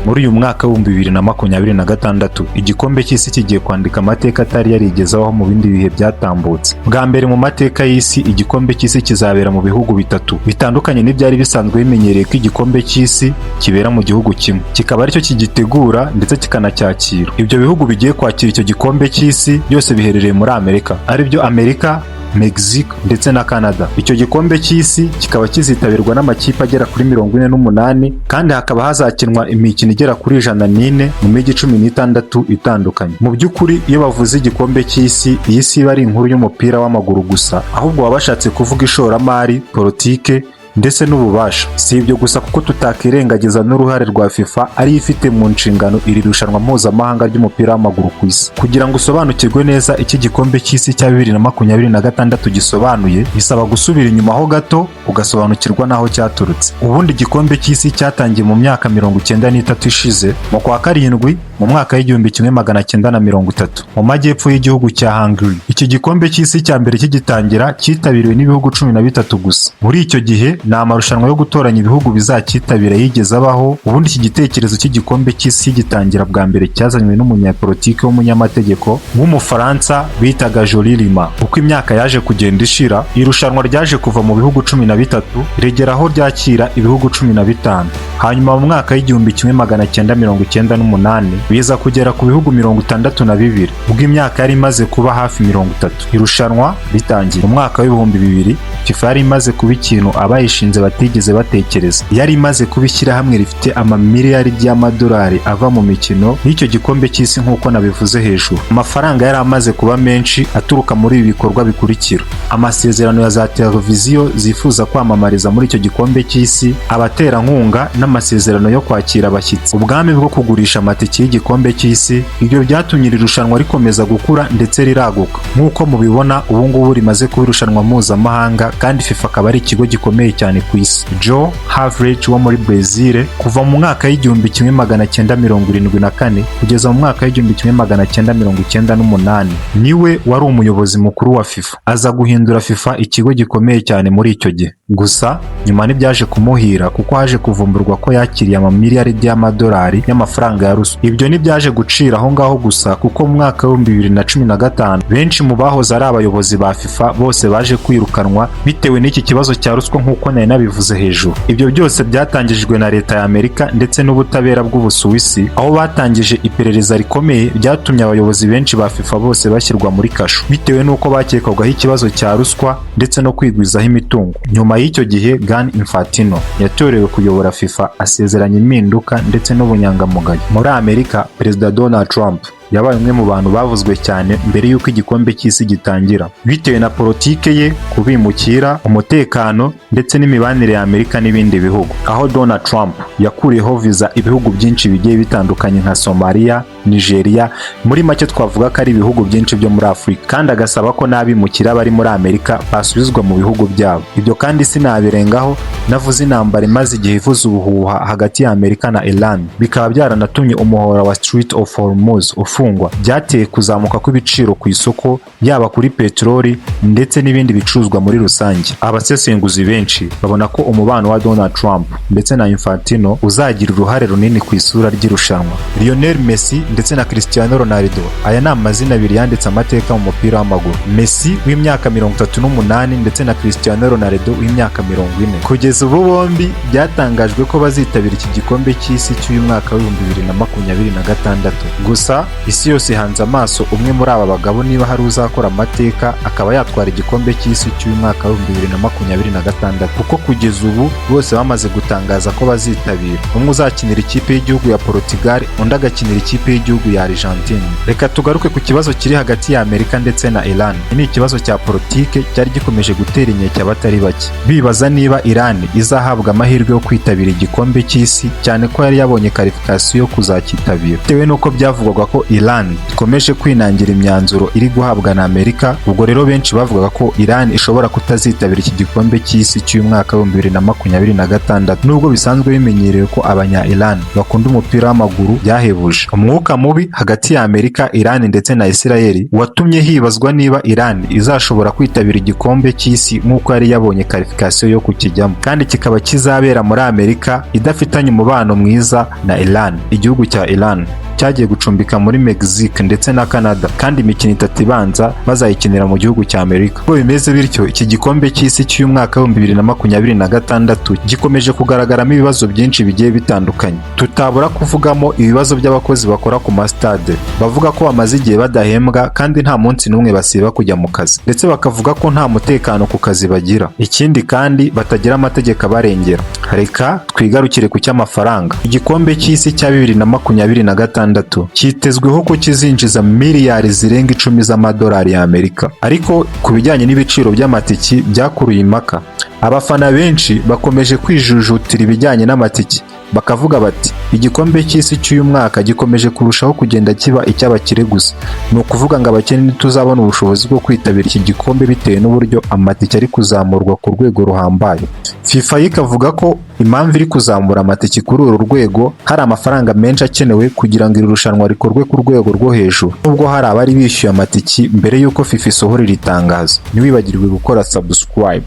Muri uyu mwaka wa 2026 igikombe cy'isi kigiye kwandika amateka atari yarigezaho mu bindi bihe byatambutse. Bwa mbere mu mateka y'isi igikombe cy'isi kizabera mu bihugu bitatu bitandukanye n'ibyari bisanzwe bimenyereye ko igikombe cy'isi kibera mu gihugu kimwe, kikaba aricyo kigitegura ndetse kikanacyakira. Ibyo bihugu bigiye kwakira icyo gikombe cy'isi byose biherereye muri Amerika, aribyo Amerika, Mexique ndetse na Canada. Icyo gikombe cy'isi kikaba kizitabirwa n'amakipe agera kuri 48 kandi hakaba hazakinwa imikino igera kuri 104 mu mijyi 16 itandukanye. Mu by'ukuri iyo bavuze igikombe cy'isi, iyi si iba ari inkuru y'umupira w'amaguru gusa, ahubwo baba bashatse kuvuga ishoramari, politike ndetse n'ububasha. Si ibyo gusa kuko tutakirengagiza n'uruhare rwa FIFA ari ifite mu nshingano iri rushanwa mpuzamahanga ry'umupira w'amaguru ku isi. Kugira ngo usobanukirwe neza iki gikombe cy'isi cya 2026 gisobanuye, bisaba gusubira inyuma ho gato ugasobanukirwa n'aho cyaturutse. Ubundi igikombe cy'isi cyatangiye mu myaka 93 ishize mu kwa karindwi mu mwaka w'1930 mu majyepfo y'igihugu cya Hungary. Iki gikombe cy'isi cya mbere kigitangira cyitabiriwe n'ibihugu 13 gusa. Muri icyo gihe ni amarushanwa yo gutoranya ibihugu bizacyitabira yigeze abaho. Ubundi iki gitekerezo cy'igikombe cy'isi gitangira bwa mbere cyazanywe n'umunyapolitike w'umunyamategeko w'umufaransa bitaga Joly Lima. Uko imyaka yaje kugenda ishira, irushanwa ryaje kuva mu bihugu 13 rigera aho ryakira ibihugu 15. Hanyuma mu mwaka w'1998 biza kugera ku bihugu 62. Ubwo imyaka yari imaze kuba hafi 30. Irushanwa ritangiye mu mwaka w'2000, FIFA yari imaze kuba ikintu abayishinze batigeze batekereza. Yari imaze kubishyira hamwe rifite amamiliyaridi y'amadolari ava mu mikino y'icyo gikombe cy'isi nk'uko nabivuze hejuru. Amafaranga yari amaze kuba menshi aturuka muri ibi bikorwa bikurikira: amasezerano ya za televiziyo zifuza kwamamariza muri icyo gikombe cy'isi, abaterankunga n'amasezerano yo kwakira abashyitsi, ubwami bwo kugurisha amatike y'igikombe cy'isi. Ibyo byatumye iri rushanwa rikomeza gukura ndetse riraguka. Nk'uko mubibona ubu ngubu rimaze kuba irushanwa mpuzamahanga kandi FIFA akaba ari ikigo gikomeye cyane ku isi. Joe Havelange wo muri Brazil kuva mu mwaka w'1974 kugeza mu mwaka w'1998 niwe wari umuyobozi mukuru wa FIFA. Aza guhindura FIFA ikigo gikomeye cyane muri icyo gihe. Gusa nyuma ntibyaje kumuhira kuko haje kuvumburwa ko yakiriye amamiliyaridi y'amadolari y'amafaranga ya ruswa. Ibyo ntibyaje gucira aho ngaho gusa kuko mu mwaka w'2015 benshi mu bahoze ari abayobozi ba FIFA bose baje kwirukanwa bitewe n'iki kibazo cya ruswa nk'uko nari nabivuze hejuru. Ibyo byose byatangijwe na leta ya Amerika ndetse n'ubutabera bw'Ubusuwisi, aho batangije iperereza rikomeye ryatumye abayobozi benshi ba FIFA bose bashyirwa muri kasho bitewe n'uko bakekwagaho ikibazo cya ruswa ndetse no kwigwizaho imitungo. Nyuma y'icyo gihe Gianni Infantino yatorewe kuyobora FIFA, asezeranya impinduka ndetse n'ubunyangamugayo. Muri Amerika, Perezida Donald Trump yabaye umwe mu bantu bavuzwe cyane mbere y'uko igikombe cy'isi gitangira bitewe na politike ye, kubimukira, umutekano ndetse n'imibanire ya Amerika n'ibindi bihugu, aho Donald Trump yakuriyeho viza ibihugu byinshi bigiye bitandukanye nka Somalia, Nigeria. Muri make twavuga ko ari ibihugu byinshi byo muri Afurika, kandi agasaba ko n'abimukira bari muri Amerika basubizwa mu bihugu byabo. Ibyo kandi sinabirengaho navuze intambara imaze igihe ivuza ubuhuha hagati ya Amerika na Iran, bikaba byaranatumye umuhora wa Strait of Hormuz ufungwa. Byateye kuzamuka kw'ibiciro ku isoko, yaba kuri peteroli ndetse n'ibindi bicuruzwa muri rusange. Abasesenguzi benshi babona ko umubano wa Donald Trump ndetse na Infantino uzagira uruhare runini ku isura ry'irushanwa. Lionel Messi ndetse na Cristiano Ronaldo, aya ni amazina abiri yanditse amateka mu mupira w'amaguru. Messi w'imyaka 38 ndetse na Cristiano Ronaldo w'imyaka 40. Kugeza ubu bombi byatangajwe ko bazitabira iki gikombe cy'isi cy'uyu mwaka w'2026. Gusa isi yose hanze amaso umwe muri aba bagabo niba hari uzakora amateka akaba yatwara igikombe cy'isi cy'uyu mwaka w'2026, kuko kugeza ubu bose bamaze gutangaza ko bazitabira. Umwe uzakinira ikipe y'igihugu ya Portugal, undi agakinira ikipe y'igihugu ya Argentine. Reka tugaruke ku kibazo kiri hagati ya Amerika ndetse na Iran. Ni ikibazo cya politike cyari gikomeje gutera inkeke abatari bake, bibaza niba Iran izahabwa amahirwe yo kwitabira igikombe cy'isi, cyane ko yari yabonye qualification yo kuzakitabira. Bitewe n'uko byavugwaga ko Iran ikomeje kwinangira imyanzuro iri guhabwa na Amerika. Ubwo rero benshi bavugaga ko Iran ishobora kutazitabira iki gikombe cy'isi cy'uyu mwaka wa 2026 nubwo bisanzwe bimenyerewe ko abanya Iran bakunda umupira w'amaguru byahebuje. Umwuka mubi hagati ya Amerika, Iran ndetse na Israel watumye hibazwa niba Iran izashobora kwitabira igikombe cy'isi nk'uko yari yabonye qualification yo kukijyamo, kandi kikaba kizabera muri Amerika idafitanye umubano mwiza na Iran. Igihugu cya Iran cyagiye gucumbika muri Mexique ndetse na Canada, kandi imikino 3 ibanza bazayikinira mu gihugu cya Amerika. Ubwo bimeze bityo, iki gikombe cy'isi cy'uyu mwaka wa 2026 gikomeje kugaragaramo ibibazo byinshi bigiye bitandukanye. Tutabura kuvugamo ibibazo by'abakozi bakora ku mastade, bavuga ko bamaze igihe badahembwa kandi nta munsi n'umwe basiba kujya mu kazi, ndetse bakavuga ko nta mutekano ku kazi bagira. Ikindi kandi batagira amategeko abarengera. Reka twigarukire ku cy'amafaranga. Igikombe cy'isi cya 2026 cyitezweho ko kizinjiza miliyari zirenga 10 z'amadolari ya Amerika, ariko ku bijyanye n'ibiciro by'amatiki byakuruye impaka. Abafana benshi bakomeje kwijujutira ibijyanye n'amatiki, bakavuga bati igikombe cy'isi cy'uyu mwaka gikomeje kurushaho kugenda kiba icy'abakire gusa. Ni ukuvuga ngo abakene ntituzabona ubushobozi bwo kwitabira iki gikombe bitewe n'uburyo amatike ari kuzamurwa ku rwego ruhambaye. FIFA ikavuga ko impamvu iri kuzamura amatike kuri uru rwego hari amafaranga menshi akenewe kugira ngo iri rushanwa rikorwe ku rwego rwo hejuru, nubwo hari abari bishyuye amatike mbere y'uko FIFA isohora iri tangazo. Ntiwibagirwe gukora subscribe.